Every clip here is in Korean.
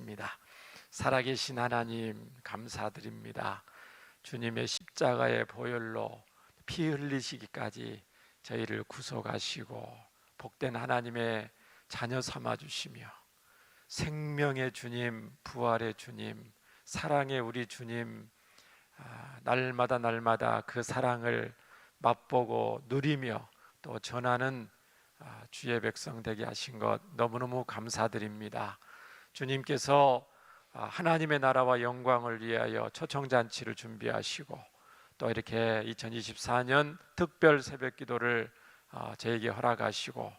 기도하겠습니다. 살아계신 하나님 감사드립니다. 주님의 십자가의 보혈로 피 흘리시기까지 저희를 구속하시고 복된 하나님의 자녀 삼아주시며 생명의 주님, 부활의 주님, 사랑의 우리 주님, 날마다 그 사랑을 맛보고 누리며 또 전하는 주의 백성 되게 하신 것 너무너무 감사드립니다. 주님께서 하나님의 나라와 영광을 위하여 초청잔치를 준비하시고 또 이렇게 2024년 특별 새벽기도를 저에게 허락하시고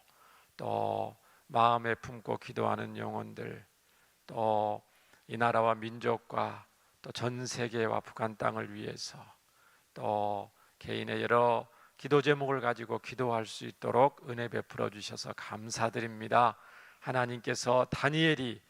또 마음에 품고 기도하는 영혼들, 또 이 나라와 민족과 또 전 세계와 북한 땅을 위해서 또 개인의 여러 기도 제목을 가지고 기도할 수 있도록 은혜 베풀어 주셔서 감사드립니다. 하나님께서 다니엘이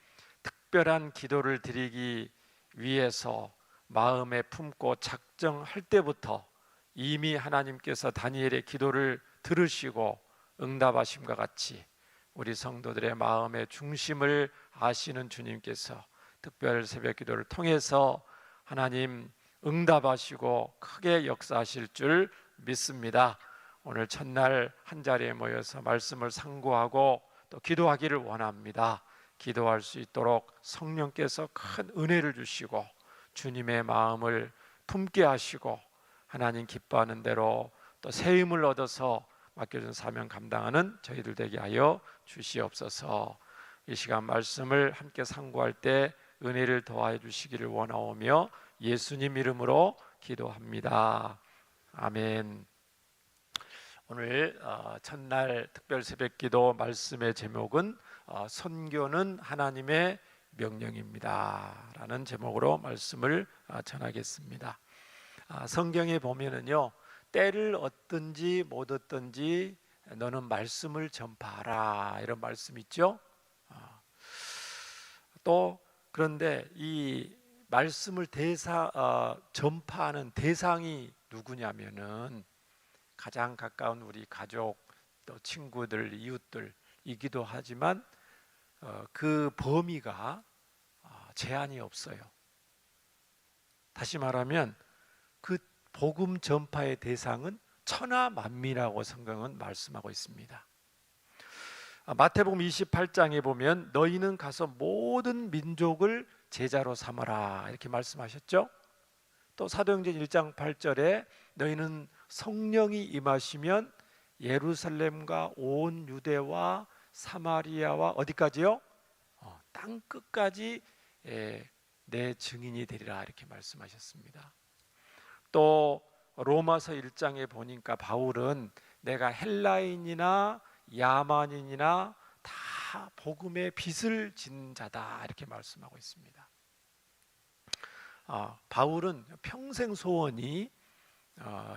특별한 기도를 드리기 위해서 마음에 품고 작정할 때부터 이미 하나님께서 다니엘의 기도를 들으시고 응답하심과 같이 우리 성도들의 마음의 중심을 아시는 주님께서 특별 새벽 기도를 통해서 하나님 응답하시고 크게 역사하실 줄 믿습니다. 오늘 첫날 한자리에 모여서 말씀을 상고하고 또 기도하기를 원합니다. 기도할 수 있도록 성령께서 큰 은혜를 주시고 주님의 마음을 품게 하시고 하나님 기뻐하는 대로 또 새 힘을 얻어서 맡겨준 사명 감당하는 저희들 되게 하여 주시옵소서. 이 시간 말씀을 함께 상고할 때 은혜를 더하여 주시기를 원하오며 예수님 이름으로 기도합니다. 아멘. 오늘 첫날 특별 새벽기도 말씀의 제목은 선교는 하나님의 명령입니다 라는 제목으로 말씀을 전하겠습니다. 성경에 보면은요, 때를 얻든지 못 얻든지 너는 말씀을 전파하라 이런 말씀 있죠. 또 그런데 이 말씀을 전파하는 대상이 누구냐면은 가장 가까운 우리 가족, 또 친구들, 이웃들이기도 하지만 그 범위가 제한이 없어요. 다시 말하면 그 복음 전파의 대상은 천하만민이라고 성경은 말씀하고 있습니다. 마태복음 28장에 보면 너희는 가서 모든 민족을 제자로 삼아라 이렇게 말씀하셨죠. 또 사도행전 1장 8절에 너희는 성령이 임하시면 예루살렘과 온 유대와 사마리아와 어디까지요? 땅 끝까지 내 증인이 되리라 이렇게 말씀하셨습니다. 또 로마서 1장에 보니까 바울은 내가 헬라인이나 야만인이나 다 복음의 빚을 진 자다 이렇게 말씀하고 있습니다. 바울은 평생 소원이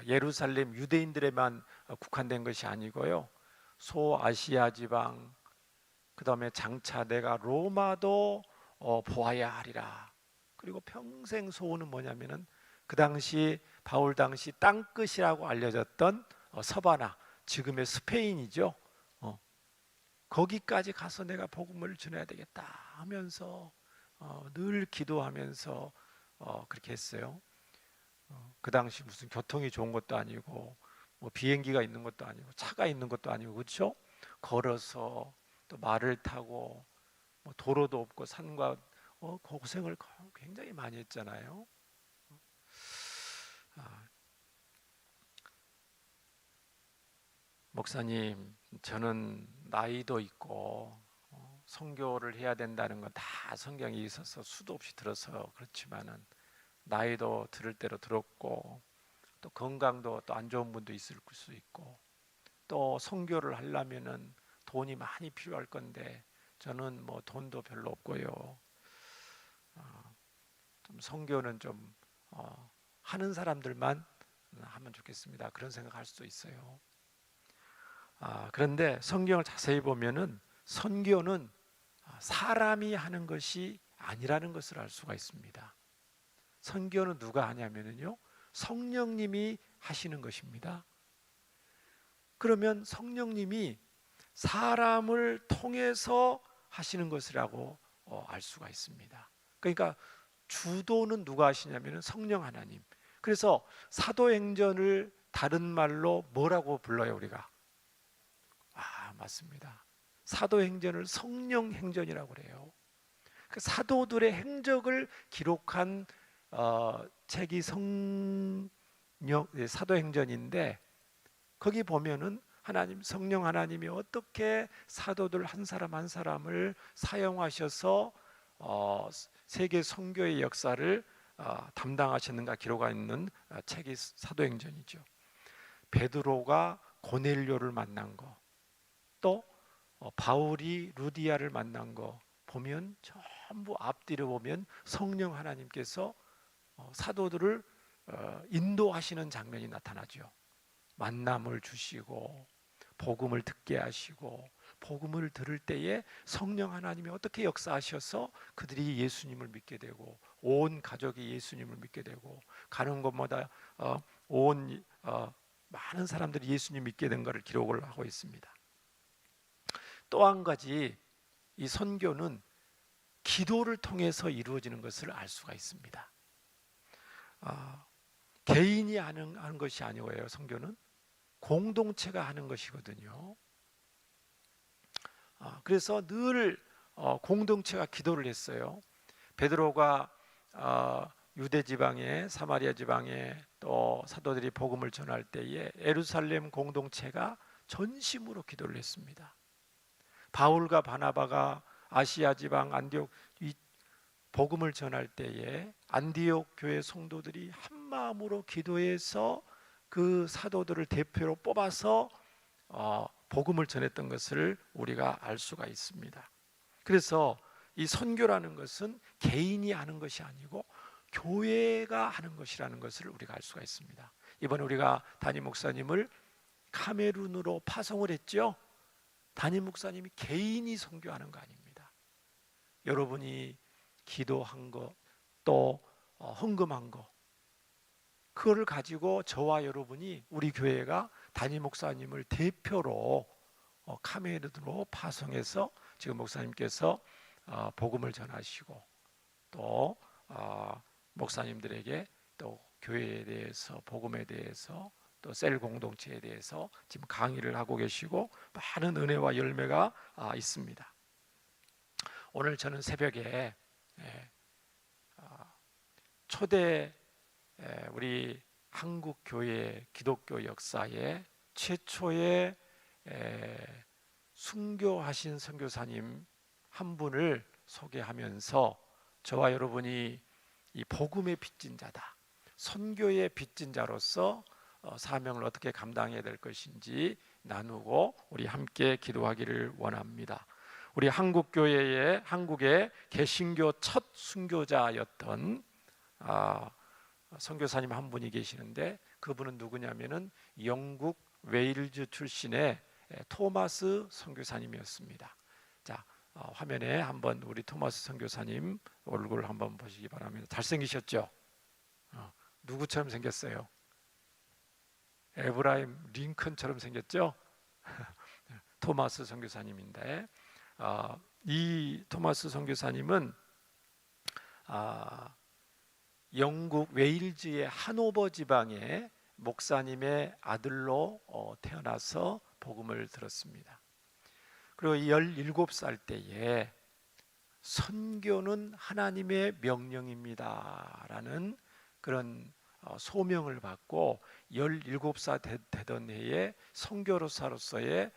예루살렘 유대인들에만 국한된 것이 아니고요, 소아시아 지방, 그 다음에 장차 내가 로마도 보아야 하리라. 그리고 평생 소원은 뭐냐면은 그 당시 바울 당시 땅끝이라고 알려졌던 서바나, 지금의 스페인이죠. 거기까지 가서 내가 복음을 전해야 되겠다 하면서 늘 기도하면서 그렇게 했어요. 그 당시 무슨 교통이 좋은 것도 아니고 뭐 비행기가 있는 것도 아니고 차가 있는 것도 아니고, 그렇죠? 걸어서 또 말을 타고 뭐 도로도 없고 산과 고생을 굉장히 많이 했잖아요. 목사님, 저는 나이도 있고 선교를 해야 된다는 건 다 성경에 있어서 수도 없이 들어서 그렇지만은 나이도 들을 대로 들었고 또 건강도 또 안 좋은 분도 있을 수 있고 또 선교를 하려면은 돈이 많이 필요할 건데 저는 뭐 돈도 별로 없고요. 좀 선교는 좀 하는 사람들만 하면 좋겠습니다. 그런 생각할 수도 있어요. 그런데 성경을 자세히 보면은 선교는 사람이 하는 것이 아니라는 것을 알 수가 있습니다. 선교는 누가 하냐면요, 성령님이 하시는 것입니다. 그러면 성령님이 사람을 통해서 하시는 것이라고 알 수가 있습니다. 그러니까 주도는 누가 하시냐면 성령 하나님. 그래서 사도행전을 다른 말로 뭐라고 불러요 우리가? 맞습니다. 사도행전을 성령행전이라고 그래요. 그 사도들의 행적을 기록한 책이 사도행전인데, 거기 보면은 성령 하나님이 어떻게 사도들 한 사람 한 사람을 사용하셔서 세계 선교의 역사를 담당하셨는가 기록하고 있는 책이 사도행전이죠. 베드로가 고넬료를 만난 거, 또 바울이 루디아를 만난 거 보면 전부 앞뒤로 보면 성령 하나님께서 사도들을 인도하시는 장면이 나타나죠. 만남을 주시고 복음을 듣게 하시고, 복음을 들을 때에 성령 하나님이 어떻게 역사하셔서 그들이 예수님을 믿게 되고 온 가족이 예수님을 믿게 되고, 가는 곳마다 온 많은 사람들이 예수님 믿게 된 것을 기록을 하고 있습니다. 또 한 가지, 이 선교는 기도를 통해서 이루어지는 것을 알 수가 있습니다. 개인이 하는 것이 아니고요. 선교는 공동체가 하는 것이거든요. 그래서 늘 공동체가 기도를 했어요. 베드로가 유대 지방에, 사마리아 지방에 또 사도들이 복음을 전할 때에 예루살렘 공동체가 전심으로 기도를 했습니다. 바울과 바나바가 아시아 지방 안디옥 이 복음을 전할 때에 안디옥 교회 성도들이 한 마음으로 기도해서 그 사도들을 대표로 뽑아서 복음을 전했던 것을 우리가 알 수가 있습니다. 그래서 이 선교라는 것은 개인이 하는 것이 아니고 교회가 하는 것이라는 것을 우리가 알 수가 있습니다. 이번에 우리가 담임 목사님을 카메룬으로 파송을 했죠. 담임 목사님이 개인이 선교하는 거 아닙니다. 여러분이 기도한 거, 또 헌금한 거, 그거를 가지고 저와 여러분이, 우리 교회가 담임 목사님을 대표로 카메룬으로 파송해서 지금 목사님께서 복음을 전하시고, 또 목사님들에게 또 교회에 대해서, 복음에 대해서, 또 셀 공동체에 대해서 지금 강의를 하고 계시고 많은 은혜와 열매가 있습니다. 오늘 저는 새벽에 초대 우리 한국 교회 기독교 역사의 최초의 순교하신 선교사님 한 분을 소개하면서, 저와 여러분이 이 복음의 빚진 자다, 선교의 빚진 자로서 사명을 어떻게 감당해야 될 것인지 나누고 우리 함께 기도하기를 원합니다. 우리 한국의 개신교 첫 순교자였던 선교사님 한 분이 계시는데, 그분은 누구냐면은 영국 웨일즈 출신의 토마스 선교사님이었습니다. 자, 화면에 한번 우리 토마스 선교사님 얼굴 한번 보시기 바랍니다. 잘생기셨죠? 누구처럼 생겼어요? 에브라임 링컨처럼 생겼죠? 토마스 선교사님인데, 이 토마스 선교사님은 영국 웨일즈의 하노버 지방의 목사님의 아들로 태어나서 복음을 들었습니다. 그리고 17살 때에 선교는 하나님의 명령입니다 라는 그런 소명을 받고 17살 되던 해에 선교사로서의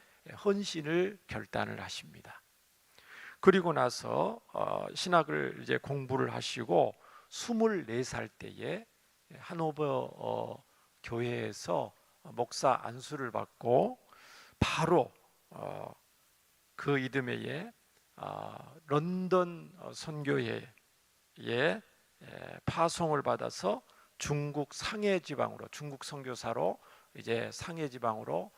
헌신을 결단을 하십니다. 그리고 나서 신학을 이제 공부를 하시고 24살 때에 하노버 교회에서 목사 안수를 받고 바로 그 이듬해에 런던 선교회에 파송을 받아서 중국 상해 지방으로, 중국 선교사로 이제 상해 지방으로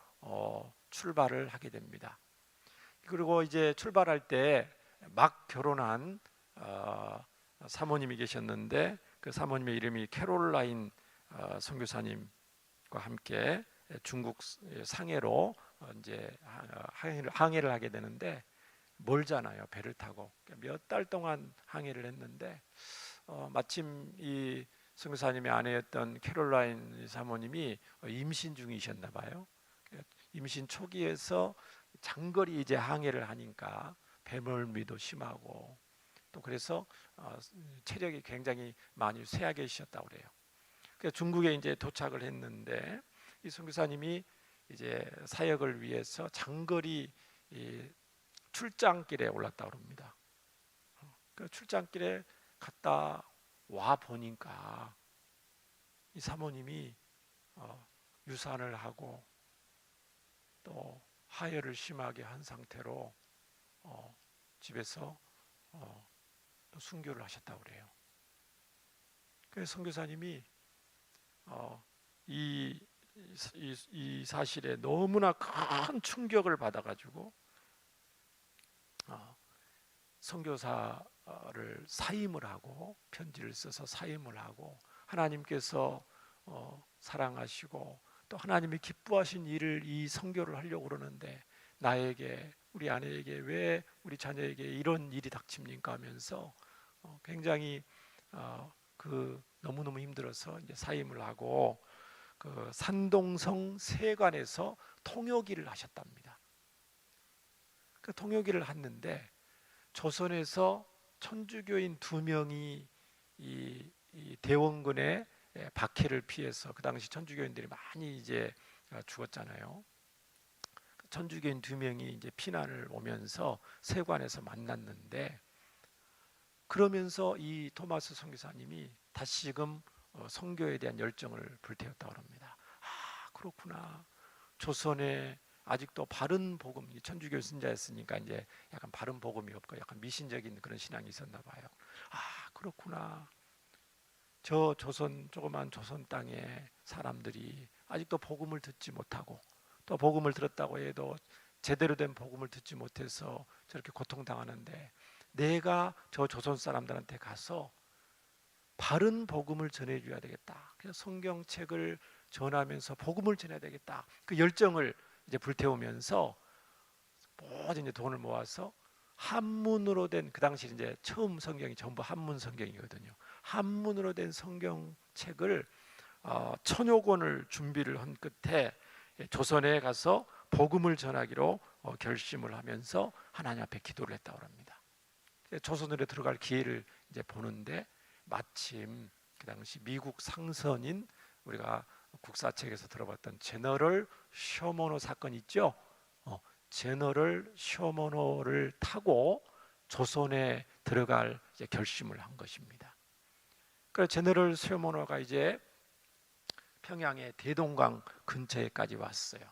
출발을 하게 됩니다. 그리고 이제 출발할 때 막 결혼한 사모님이 계셨는데, 그 사모님의 이름이 캐롤라인 선교사님과 함께 중국 상해로 이제 항해를 하게 되는데, 멀잖아요. 배를 타고 몇 달 동안 항해를 했는데 마침 이 선교사님의 아내였던 캐롤라인 사모님이 임신 중이셨나 봐요. 임신 초기에서 장거리 이제 항해를 하니까 배멀미도 심하고 또 그래서 체력이 굉장히 많이 쇠약해지셨다고 그래요. 그래서 중국에 이제 도착을 했는데 이 선교사님이 이제 사역을 위해서 장거리 이 출장길에 올랐다 그럽니다. 그 출장길에 갔다 와 보니까 이 사모님이 유산을 하고 또 하혈을 심하게 한 상태로 집에서 또 순교를 하셨다고 그래요. 그래서 선교사님이 이, 이 사실에 너무나 큰 충격을 받아가지고 선교사를 사임을 하고 편지를 써서 사임을 하고 하나님께서 사랑하시고 또 하나님이 기뻐하신 일을 이 선교를 하려고 그러는데 나에게 우리 아내에게 왜 우리 자녀에게 이런 일이 닥칩니까 하면서 굉장히 그 너무너무 힘들어서 이제 사임을 하고 그 산동성 세관에서 통역일을 하셨답니다. 그 통역일을 했는데 조선에서 천주교인 2명이 이 대원군의 박해를 피해서 그 당시 천주교인들이 많이 이제 죽었잖아요. 천주교인 2명이 이제 피난을 오면서 세관에서 만났는데 그러면서 이 토마스 선교사님이 다시금 선교에 대한 열정을 불태웠다고 합니다. 아, 그렇구나. 조선에 아직도 바른 복음, 천주교 신자였으니까 이제 약간 바른 복음이 없고 약간 미신적인 그런 신앙이 있었나 봐요. 아, 그렇구나. 저 조선 조그만 조선 땅에 사람들이 아직도 복음을 듣지 못하고 또 복음을 들었다고 해도 제대로 된 복음을 듣지 못해서 저렇게 고통당하는데 내가 저 조선 사람들한테 가서 바른 복음을 전해줘야 되겠다. 그래서 성경책을 전하면서 복음을 전해야 되겠다. 그 열정을 이제 불태우면서 모든 이제 돈을 모아서 한문으로 된 그 당시 이제 처음 성경이 전부 한문 성경이거든요. 한문으로 된 성경책을 1000여 권을 준비를 한 끝에 조선에 가서 복음을 전하기로 결심을 하면서 하나님 앞에 기도를 했다고 합니다. 조선으로 들어갈 기회를 이제 보는데 마침 그 당시 미국 상선인 우리가 국사책에서 들어봤던 제너럴 쇼모노 사건 있죠? 제너럴 쇼모노를 타고 조선에 들어갈 이제 결심을 한 것입니다. 그래서 제너럴 쇼모노가 이제 평양의 대동강 근처에까지 왔어요.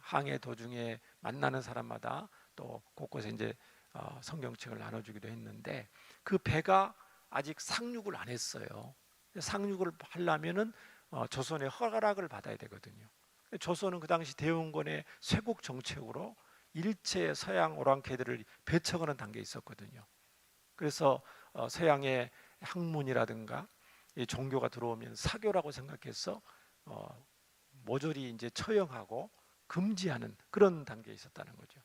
항해 도중에 만나는 사람마다 또 곳곳에 이제 성경책을 나눠주기도 했는데 그 배가 아직 상륙을 안 했어요. 상륙을 하려면은 조선의 허락을 받아야 되거든요. 조선은 그 당시 대원군의 쇄국 정책으로 일체 서양 오랑캐들을 배척하는 단계에 있었거든요. 그래서 서양의 학문이라든가 이 종교가 들어오면 사교라고 생각해서 모조리 이제 처형하고 금지하는 그런 단계에 있었다는 거죠.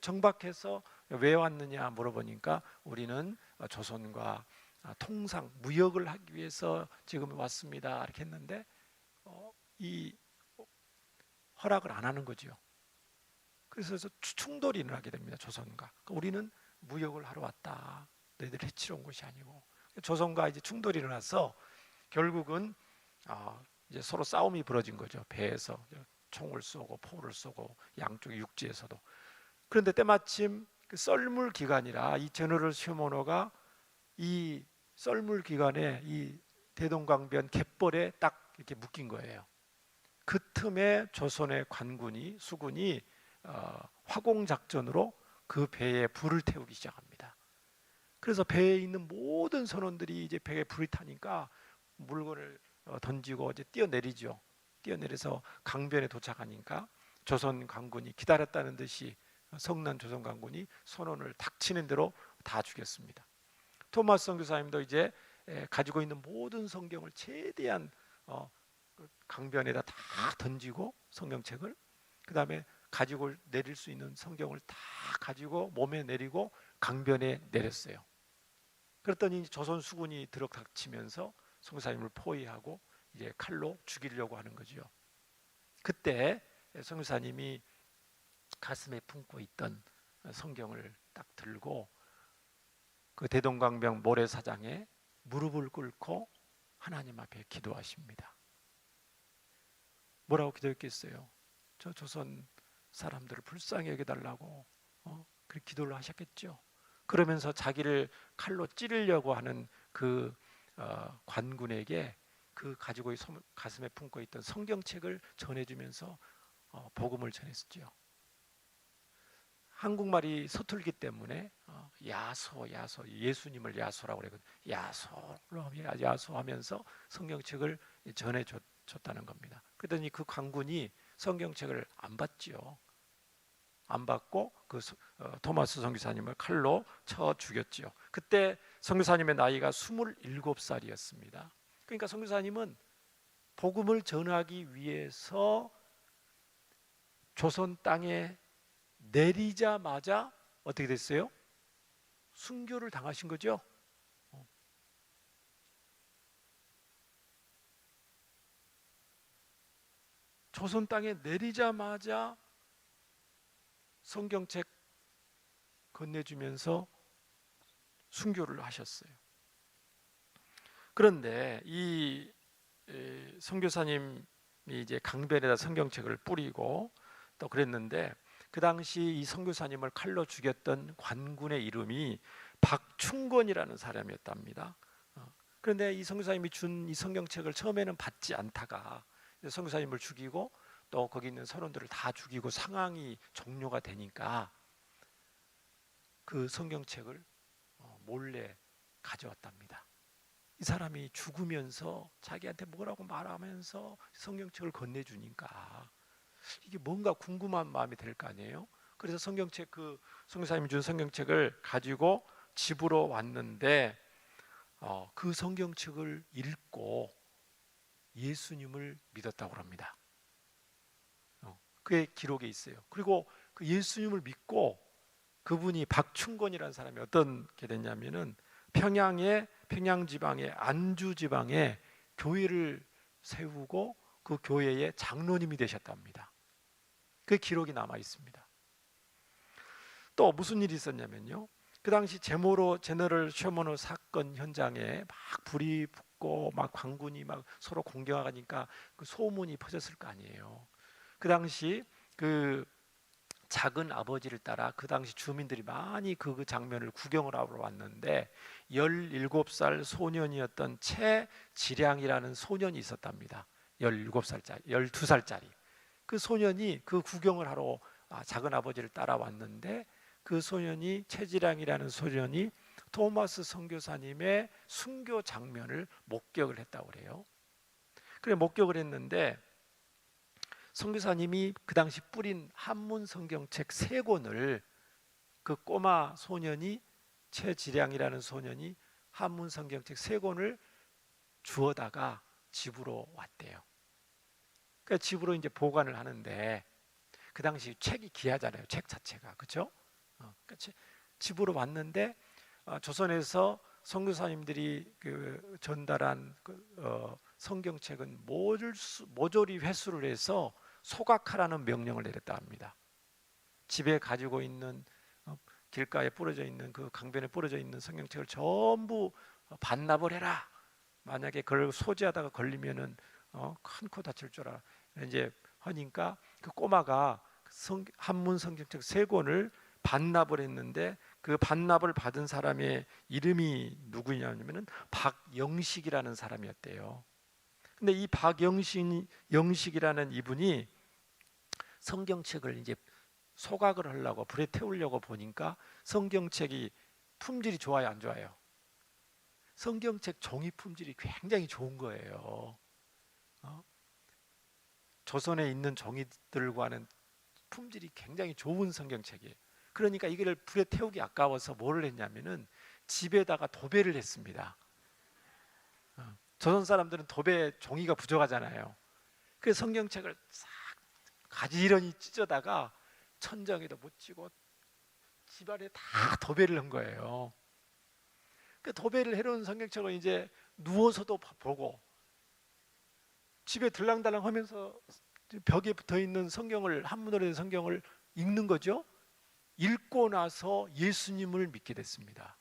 정박해서 왜 왔느냐 물어보니까 우리는 조선과 통상 무역을 하기 위해서 지금 왔습니다 이렇게 했는데 이 허락을 안 하는 거죠. 그래서 충돌이 일어나게 됩니다. 조선과 우리는 무역을 하러 왔다. 너희들 해치러 온 것이 아니고 조선과 이제 충돌이 일어나서 결국은 이제 서로 싸움이 벌어진 거죠. 배에서 총을 쏘고 포를 쏘고 양쪽 육지에서도. 그런데 때마침 그 썰물 기간이라 이 제너럴 쇼모노가 이 썰물 기간에 이 대동강변 갯벌에 딱 이렇게 묶인 거예요. 그 틈에 조선의 관군이 수군이 화공 작전으로 그 배에 불을 태우기 시작합니다. 그래서 배에 있는 모든 선원들이 이제 배에 불이 타니까 물건을 던지고 이제 뛰어내리죠. 뛰어내려서 강변에 도착하니까 조선 관군이 기다렸다는 듯이 성난 조선 관군이 선원을 닥치는 대로 다 죽였습니다. 토마스 선교사님도 이제 가지고 있는 모든 성경을 최대한 강변에다 다 던지고 성경책을 그 다음에 가지고 내릴 수 있는 성경을 다 가지고 몸에 내리고 강변에 내렸어요. 그랬더니 조선 수군이 들어닥치면서 선교사님을 포위하고 이제 칼로 죽이려고 하는 거죠. 그때 선교사님이 가슴에 품고 있던 성경을 딱 들고 그 대동강변 모래사장에 무릎을 꿇고 하나님 앞에 기도하십니다. 뭐라고 기도했겠어요? 저 조선 사람들을 불쌍히 여겨달라고 그렇게 기도를 하셨겠죠. 그러면서 자기를 칼로 찌르려고 하는 그 관군에게 그 가지고 가슴에 품고 있던 성경책을 전해주면서 복음을 전했죠. 한국말이 서툴기 때문에 야소 예수님을 야소라고 그러거든요. 야소하면서 성경책을 전해줬다는 겁니다. 그랬더니 그 관군이 성경책을 안 받지요. 안 받고 그 토마스 선교사님을 칼로 쳐 죽였지요. 그때 선교사님의 나이가 27살이었습니다. 그러니까 선교사님은 복음을 전하기 위해서 조선 땅에 내리자마자 어떻게 됐어요? 순교를 당하신 거죠. 조선 땅에 내리자마자 성경책 건네주면서 순교를 하셨어요. 그런데 이 선교사님이 이제 강변에다 성경책을 뿌리고 또 그랬는데 그 당시 이 선교사님을 칼로 죽였던 관군의 이름이 박충권이라는 사람이었답니다. 그런데 이 선교사님이 준 이 성경책을 처음에는 받지 않다가 선교사님을 죽이고 또 거기 있는 선원들을 다 죽이고 상황이 종료가 되니까 그 성경책을 몰래 가져왔답니다. 이 사람이 죽으면서 자기한테 뭐라고 말하면서 성경책을 건네주니까 이게 뭔가 궁금한 마음이 들 거 아니에요. 그래서 성경책 그 선교사님이 준 성경책을 가지고 집으로 왔는데 그 성경책을 읽고 예수님을 믿었다고 합니다. 그의 기록에 있어요. 그리고 그 예수님을 믿고 그분이 박충권이라는 사람이 어떻게 됐냐면은 평양 지방의 안주 지방에 교회를 세우고 그 교회의 장로님이 되셨답니다. 그 기록이 남아 있습니다. 또 무슨 일이 있었냐면요. 그 당시 제너럴 셔먼호 사건 현장에 막 불이 붙고 막 관군이 막 서로 공격하니까 그 소문이 퍼졌을 거 아니에요. 그 당시 그 작은 아버지를 따라 그 당시 주민들이 많이 그 장면을 구경을 하러 왔는데 17살 소년이었던 최지량이라는 소년이 있었답니다. 17살짜리, 12살짜리. 그 소년이 그 구경을 하러 작은 아버지를 따라왔는데 그 소년이 최지량이라는 소년이 토마스 선교사님의 순교 장면을 목격을 했다고 그래요. 그래 목격을 했는데 선교사님이 그 당시 뿌린 한문 성경책 3권을 그 꼬마 소년이 최지량이라는 소년이 한문 성경책 3권을 주워다가 집으로 왔대요. 그러니까 집으로 이제 보관을 하는데 그 당시 책이 귀하잖아요. 책 자체가 그렇죠? 그러니까 집으로 왔는데 조선에서 선교사님들이 그 전달한 성경책은 모조리 회수를 해서 소각하라는 명령을 내렸다 합니다. 집에 가지고 있는 길가에 뿌려져 있는 그 강변에 뿌려져 있는 성경책을 전부 반납을 해라. 만약에 그걸 소지하다가 걸리면은 큰 코 다칠 줄 알아. 이제 하니까 그 꼬마가 한문 성경책 3권을 반납을 했는데 그 반납을 받은 사람의 이름이 누구냐면은 박영식이라는 사람이었대요. 근데 이 박영식이라는 이분이 성경책을 이제 소각을 하려고 불에 태우려고 보니까 성경책이 품질이 좋아요, 안 좋아요? 성경책 종이 품질이 굉장히 좋은 거예요. 조선에 있는 종이들과는 품질이 굉장히 좋은 성경책이에요. 그러니까 이걸 불에 태우기 아까워서 뭐를 했냐면은 집에다가 도배를 했습니다. 조선 사람들은 도배 종이가 부족하잖아요. 그래서 성경책을 싹 가지런히 찢어다가 천장에도 묻히고 집안에 다 도배를 한 거예요. 그 도배를 해놓은 성경책을 이제 누워서도 보고 집에 들랑달랑 하면서 벽에 붙어 있는 성경을, 한문으로 된 성경을 읽는 거죠. 읽고 나서 예수님을 믿게 됐습니다.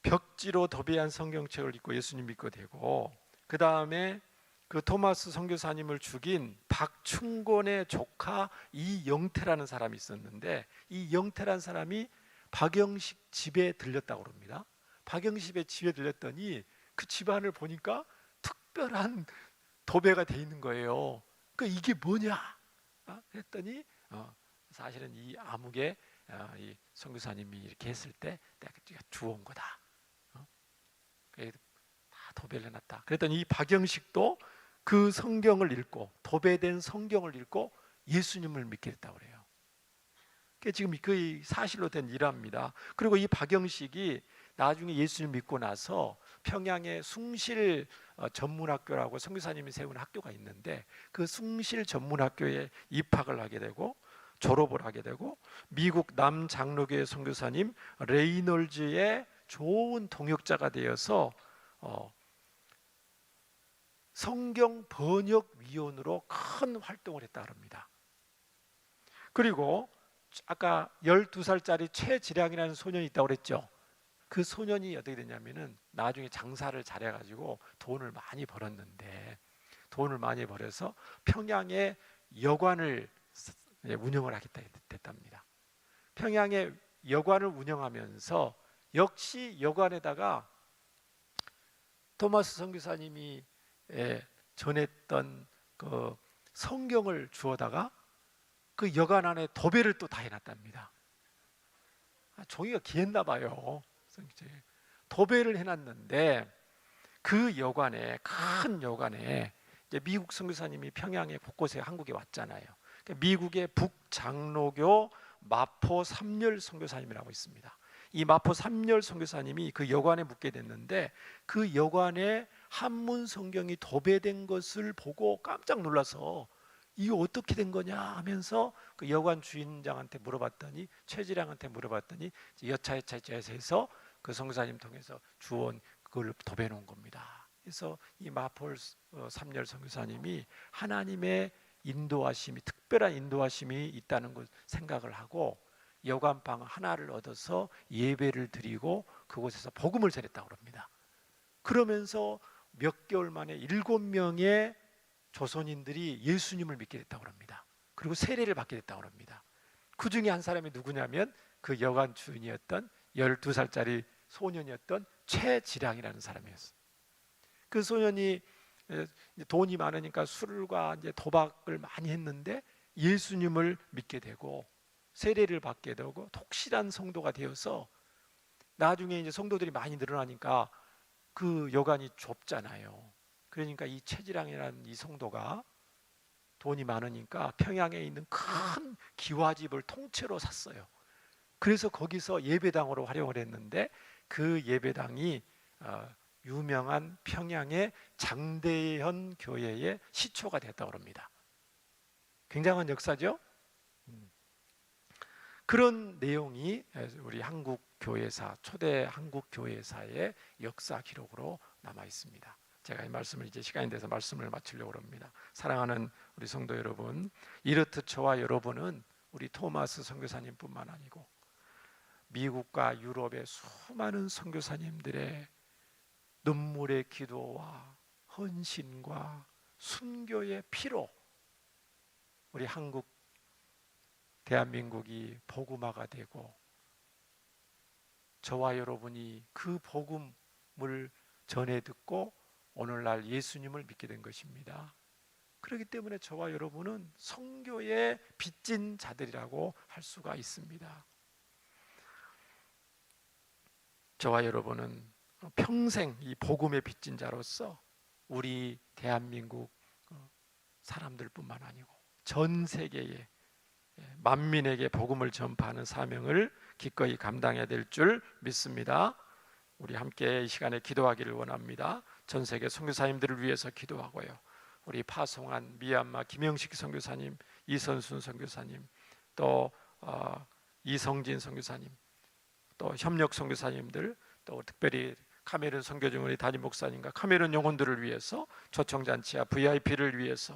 벽지로 도배한 성경책을 읽고 예수님 믿게 되고, 그 다음에 그 토마스 선교사님을 죽인 박충곤의 조카 이영태라는 사람이 있었는데, 이 영태라는 사람이 박영식 집에 들렸다고 합니다. 박영식의 집에 들렸더니 그 집안을 보니까 특별한 도배가 돼 있는 거예요. 그 이게 뭐냐 했더니 사실은 이 암흑에 이 선교사님이 이렇게 했을 때 내가 주워온 거다. 다 도배를 해놨다. 그랬더니 이 박영식도 그 성경을 읽고, 도배된 성경을 읽고 예수님을 믿게 됐다고 그래요. 그게 지금 거의 사실로 된 일화입니다. 그리고 이 박영식이 나중에 예수님 믿고 나서 평양에 숭실 전문학교라고 선교사님이 세운 학교가 있는데, 그 숭실 전문학교에 입학을 하게 되고 졸업을 하게 되고, 미국 남장로교회 선교사님 레이놀즈의 좋은 동역자가 되어서 성경 번역위원으로 큰 활동을 했다고 합니다. 그리고 아까 12살짜리 최지량이라는 소년이 있다고 그랬죠. 그 소년이 어떻게 됐냐면은 나중에 장사를 잘해가지고 돈을 많이 벌었는데, 돈을 많이 벌어서 평양에 여관을 운영을 하겠다 됐답니다. 평양에 여관을 운영하면서 역시 여관에다가 토마스 선교사님이 전했던 그 성경을 주워다가 그 여관 안에 도배를 또 다 해놨답니다. 종이가 귀했나 봐요. 도배를 해놨는데 그 여관에, 큰 여관에 이제 미국 선교사님이 평양에 곳곳에 한국에 왔잖아요. 미국의 북장로교 마포 삼열 선교사님이라고 있습니다. 이 마포 삼열 선교사님이 그 여관에 묵게 됐는데, 그 여관에 한문 성경이 도배된 것을 보고 깜짝 놀라서 이거 어떻게 된 거냐 하면서 그 여관 주인장한테 물어봤더니, 최지량한테 물어봤더니 여차여차해서 그 선교사님 통해서 주온 그걸 도배해 놓은 겁니다. 그래서 이 마포 삼열 선교사님이 하나님의 인도하심이, 특별한 인도하심이 있다는 걸 생각을 하고 여관방 하나를 얻어서 예배를 드리고 그곳에서 복음을 전했다고 합니다. 그러면서 몇 개월 만에 7명의 조선인들이 예수님을 믿게 됐다고 합니다. 그리고 세례를 받게 됐다고 합니다. 그 중에 한 사람이 누구냐면 그 여관 주인이었던 12살짜리 소년이었던 최지량이라는 사람이었어요. 그 소년이 돈이 많으니까 술과 이제 도박을 많이 했는데 예수님을 믿게 되고 세례를 받게 되고 독실한 성도가 되어서, 나중에 이제 성도들이 많이 늘어나니까 그 여관이 좁잖아요. 그러니까 이 최지량이라는 이 성도가 돈이 많으니까 평양에 있는 큰 기와집을 통째로 샀어요. 그래서 거기서 예배당으로 활용을 했는데, 그 예배당이 유명한 평양의 장대현 교회의 시초가 됐다고 합니다. 굉장한 역사죠. 그런 내용이 우리 한국 교회사, 초대 한국 교회사의 역사 기록으로 남아 있습니다. 제가 이 말씀을 이제 시간이 돼서 말씀을 마치려고 합니다. 사랑하는 우리 성도 여러분, 이렇듯 저와 여러분은 우리 토마스 선교사님뿐만 아니고 미국과 유럽의 수많은 선교사님들의 눈물의 기도와 헌신과 순교의 피로 우리 한국 대한민국이 복음화가 되고, 저와 여러분이 그 복음을 전해 듣고 오늘날 예수님을 믿게 된 것입니다. 그렇기 때문에 저와 여러분은 선교의 빚진 자들이라고 할 수가 있습니다. 저와 여러분은 평생 이 복음의 빚진 자로서 우리 대한민국 사람들뿐만 아니고 전 세계에 만민에게 복음을 전파하는 사명을 기꺼이 감당해야 될 줄 믿습니다. 우리 함께 이 시간에 기도하기를 원합니다. 전 세계 선교사님들을 위해서 기도하고요, 우리 파송한 미얀마 김영식 선교사님, 이선순 선교사님, 또 이성진 선교사님, 또 협력 선교사님들, 또 특별히 카메룬 선교 중 우리 담임 목사님과 카메룬 영혼들을 위해서, 초청잔치와 VIP를 위해서,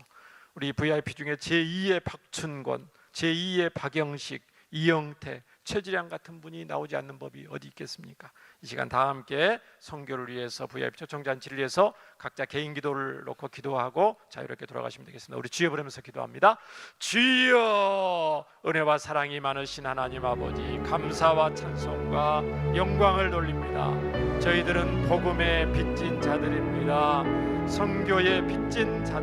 우리 VIP 중에 제2의 박춘권, 제2의 박영식, 이영태, 최지량 같은 분이 나오지 않는 법이 어디 있겠습니까? 이 시간 다 함께 선교를 위해서, VIP 초청잔치를 위해서 각자 개인 기도를 놓고 기도하고 자유롭게 돌아가시면 되겠습니다. 우리 주여 부르면서 기도합니다. 주여, 은혜와 사랑이 많으신 하나님 아버지, 감사와 찬송과 영광을 돌립니다. 저희들은 복음의 빚진 자들입니다. 선교의 빚진 자